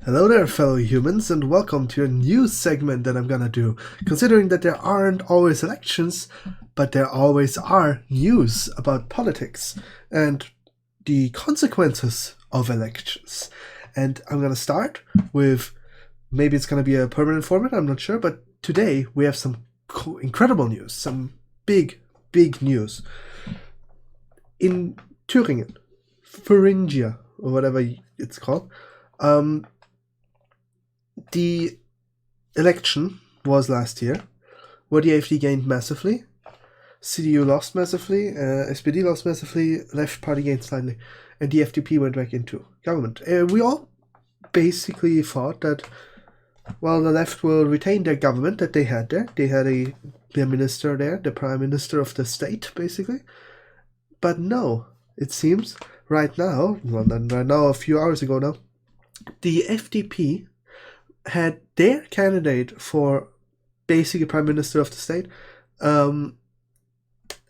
Hello there, fellow humans, and welcome to a new segment that I'm gonna do. Considering that there aren't always elections, but there always are news about politics and the consequences of elections. And I'm gonna start with maybe it's gonna be a permanent format, I'm not sure, but today we have some incredible news, some big news. In Thuringen, Thuringia, or whatever it's called, the election was last year, where the AfD gained massively, CDU lost massively, SPD lost massively, Left Party gained slightly, and the FDP went back into government. We all basically thought that, well, the left will retain their government that they had there. They had their minister there, the prime minister of the state, basically. But no, it seems right now, a few hours ago now, the FDP had their candidate for basically prime minister of the state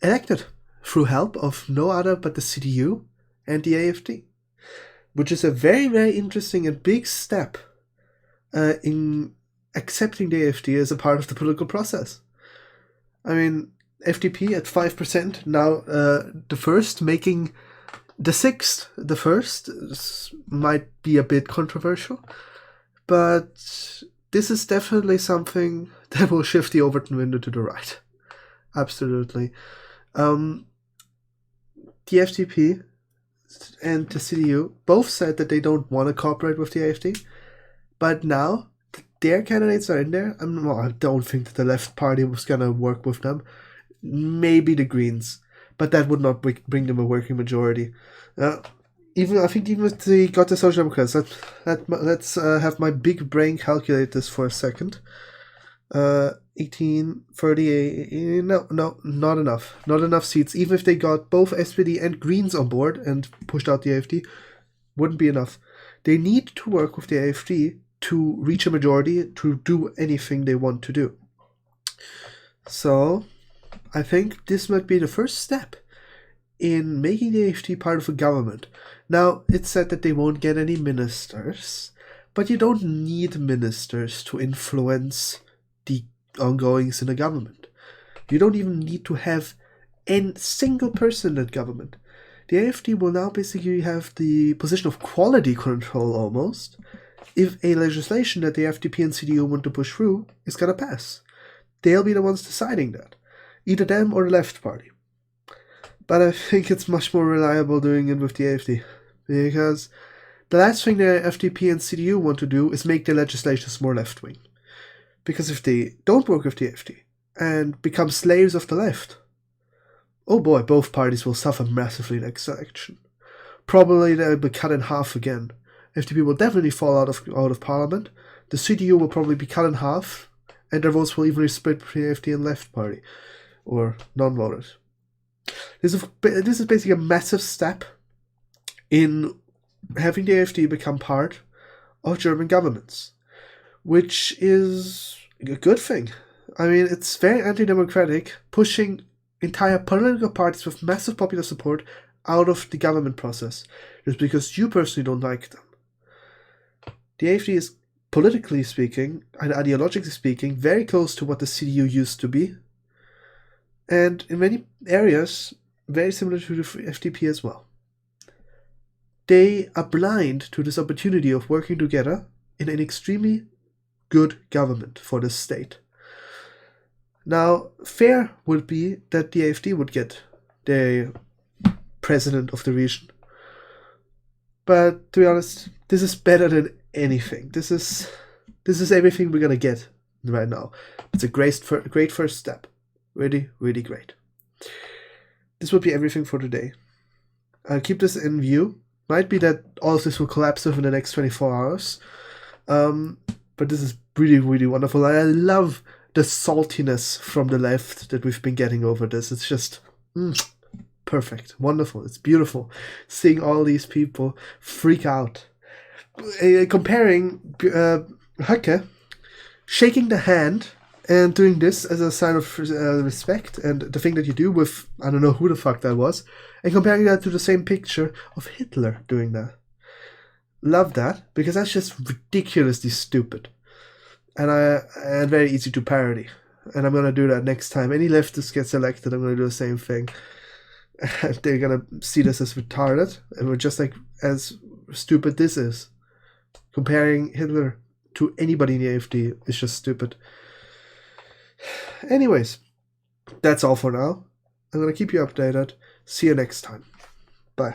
elected through help of no other but the CDU and the AfD, which is a very interesting and big step in accepting the AfD as a part of the political process. I mean, FDP at 5%, now the first, making the sixth the first, might be a bit controversial. But this is definitely something that will shift the Overton window to the right. Absolutely. The FDP and the CDU both said that they don't want to cooperate with the AfD, but now their candidates are in there. I don't think that the Left Party was going to work with them. Maybe the Greens, but that would not bring them a working majority. I think even if they got the Social Democrats, let's have my big brain calculate this for a second. 18, 38, no, not enough. Not enough seats. Even if they got both SPD and Greens on board and pushed out the AfD, wouldn't be enough. They need to work with the AfD to reach a majority to do anything they want to do. So, I think this might be the first step in making the AfD part of a government. Now, it's said that they won't get any ministers, but you don't need ministers to influence the ongoings in a government. You don't even need to have a single person in that government. The AfD will now basically have the position of quality control almost if a legislation that the FDP and CDU want to push through is gonna pass. They'll be the ones deciding that. Either them or the Left Party. But I think it's much more reliable doing it with the AfD, because the last thing the FDP and CDU want to do is make their legislations more left-wing. Because if they don't work with the AfD and become slaves of the left, oh boy, both parties will suffer massively next election. Probably they'll be cut in half again. FDP will definitely fall out of parliament. The CDU will probably be cut in half, and their votes will evenly split between AfD and Left Party, or non-voters. This is basically a massive step in having the AfD become part of German governments, which is a good thing. I mean, it's very anti-democratic, pushing entire political parties with massive popular support out of the government process, just because you personally don't like them. The AfD is, politically speaking and ideologically speaking, very close to what the CDU used to be, and in many areas, very similar to the FDP as well. They are blind to this opportunity of working together in an extremely good government for the state. Now, fair would be that the AfD would get the president of the region. But to be honest, this is better than anything. This is everything we're gonna get right now. It's a great first step. Really great. This would be everything for today. I'll keep this in view. Might be that all of this will collapse within the next 24 hours. But this is really wonderful. I love the saltiness from the left that we've been getting over this. It's just perfect. Wonderful. It's beautiful. Seeing all these people freak out. Comparing Höcke shaking the hand and doing this as a sign of respect, and the thing that you do with, I don't know who the fuck that was, and comparing that to the same picture of Hitler doing that. love that, because that's just ridiculously stupid. And very easy to parody. And I'm gonna do that next time. Any leftist gets elected, I'm gonna do the same thing. And they're gonna see this as retarded, and we're just like, as stupid this is. Comparing Hitler to anybody in the AfD is just stupid. Anyways, that's all for now. I'm gonna keep you updated. See you next time.